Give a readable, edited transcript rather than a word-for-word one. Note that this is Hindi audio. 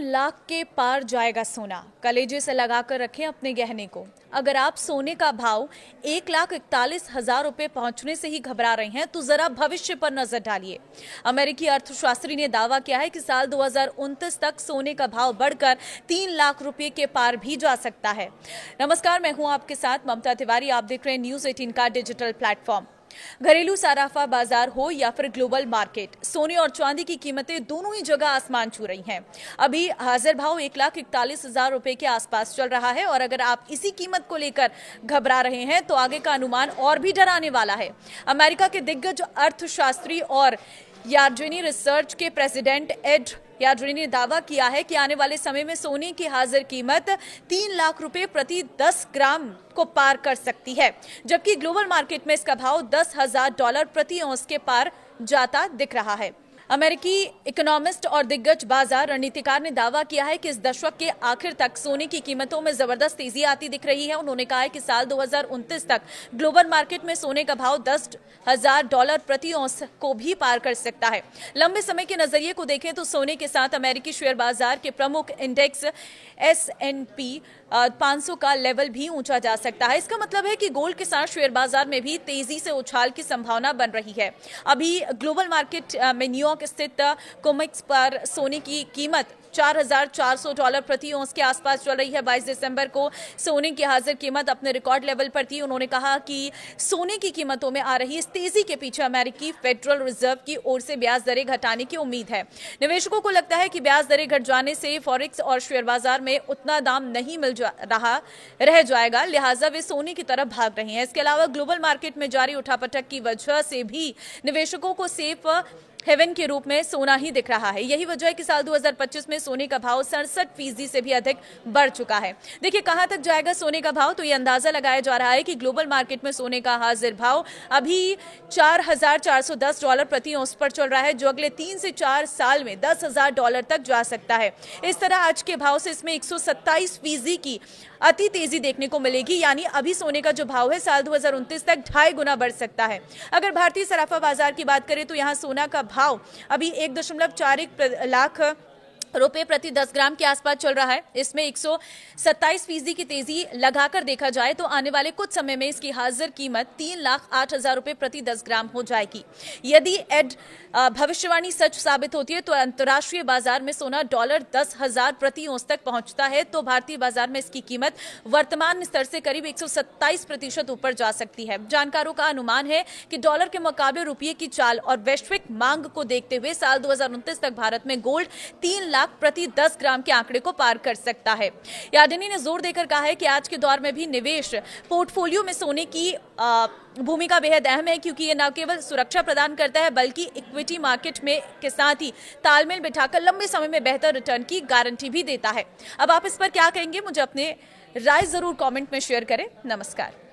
लाख के पार जाएगा सोना। कलेजे से लगाकर रखें अपने गहने को। अगर आप सोने का भाव 1,41,000 रुपए पहुंचने से ही घबरा रहे हैं तो जरा भविष्य पर नजर डालिए। अमेरिकी अर्थशास्त्री ने दावा किया है कि साल 2029 तक सोने का भाव बढ़कर 3 लाख रुपए के पार भी जा सकता है। नमस्कार, मैं हूं आपके साथ ममता तिवारी। आप देख रहे हैं न्यूज 18 का डिजिटल प्लेटफॉर्म। घरेलू सराफा बाजार हो या फिर ग्लोबल मार्केट, सोने और चांदी की कीमतें दोनों ही जगह आसमान छू रही हैं। अभी हाजिर भाव 1,41,000 रुपए के आसपास चल रहा है और अगर आप इसी कीमत को लेकर घबरा रहे हैं तो आगे का अनुमान और भी डराने वाला है। अमेरिका के दिग्गज अर्थशास्त्री और यार्डनी रिसर्च के प्रेसिडेंट एड यार्डनी ने दावा किया है कि आने वाले समय में सोने की हाजिर कीमत 3 लाख रुपए प्रति 10 ग्राम को पार कर सकती है, जबकि ग्लोबल मार्केट में इसका भाव $10,000 प्रति औंस के पार जाता दिख रहा है। अमेरिकी इकोनॉमिस्ट और दिग्गज बाजार रणनीतिकार ने दावा किया है कि इस दशक के आखिर तक सोने की कीमतों में जबरदस्त तेजी आती दिख रही है। उन्होंने कहा है कि साल 2029 तक ग्लोबल मार्केट में सोने का भाव $10,000 प्रति औंस को भी पार कर सकता है। लंबे समय के नजरिए को देखें तो सोने के साथ अमेरिकी शेयर बाजार के प्रमुख इंडेक्स S&P 500 का लेवल भी ऊंचा जा सकता है। इसका मतलब है कि गोल्ड के साथ शेयर बाजार में भी तेजी से उछाल की संभावना बन रही है। अभी ग्लोबल मार्केट में न्यूयॉर्क स्थित कोमेक्स पर सोने की कीमत $4,400 प्रति औंस के आसपास चल रही है। 22 दिसंबर को सोने की हाजिर कीमत अपने रिकॉर्ड लेवल पर थी। उन्होंने कहा कि सोने की कीमतों में आ रही इस तेजी के पीछे अमेरिकी फेडरल रिजर्व की ओर से ब्याज दरें घटाने की उम्मीद है। निवेशकों को लगता है कि ब्याज दरें घट जाने से फॉरेक्स और शेयर बाजार में उतना दाम नहीं रह जाएगा, लिहाजा वे सोने की तरफ भाग रहे हैं। इसके अलावा ग्लोबल मार्केट में जारी उठापटक की वजह से भी निवेशकों को सेफ हेवन के रूप में सोना ही दिख रहा है। यही वजह है कि साल 2025 में सोने का भाव 67% से भी अधिक बढ़ चुका है। देखिए, कहां तक जाएगा सोने का भाव, तो ये अंदाजा लगाया जा रहा है कि ग्लोबल मार्केट में सोने का हाजिर भाव अभी $4,410 प्रति औंस पर चल रहा है, जो अगले 3 से 4 साल में $10,000 तक जा सकता है। इस तरह आज के भाव से इसमें 127% की अति तेजी देखने को मिलेगी, यानी अभी सोने का जो भाव है साल 2029 तक 2.5 गुना बढ़ सकता है। अगर भारतीय सराफा बाजार की बात करें तो यहाँ सोना का भाव अभी 1.41 लाख रुपए प्रति 10 ग्राम के आसपास चल रहा है। इसमें 127% की तेजी लगाकर देखा जाए तो आने वाले कुछ समय में इसकी हाजिर कीमत 3,08,000 रुपए प्रति 10 ग्राम हो जाएगी। यदि भविष्यवाणी सच साबित होती है तो अंतर्राष्ट्रीय बाजार में सोना $10,000 प्रति औंस तक पहुंचता है तो भारतीय बाजार में इसकी कीमत वर्तमान स्तर से करीब 127% ऊपर जा सकती है। जानकारों का अनुमान है कि डॉलर के मुकाबले रुपये की चाल और वैश्विक मांग को देखते हुए साल 2029 तक भारत में गोल्ड 3 लाख प्रति 10 ग्राम के आंकड़े को पार कर सकता है। यार्डनी ने जोर देकर कहा है कि आज के दौर में भी निवेश पोर्टफोलियो में सोने की भूमिका बेहद अहम है, क्योंकि ये न केवल सुरक्षा प्रदान करता है बल्कि इक्विटी मार्केट में के साथ ही तालमेल बिठाकर लंबे समय में बेहतर रिटर्न की गारंटी भी देता है। अब आप इस पर क्या कहेंगे, मुझे अपने राय जरूर कमेंट में शेयर करें। नमस्कार।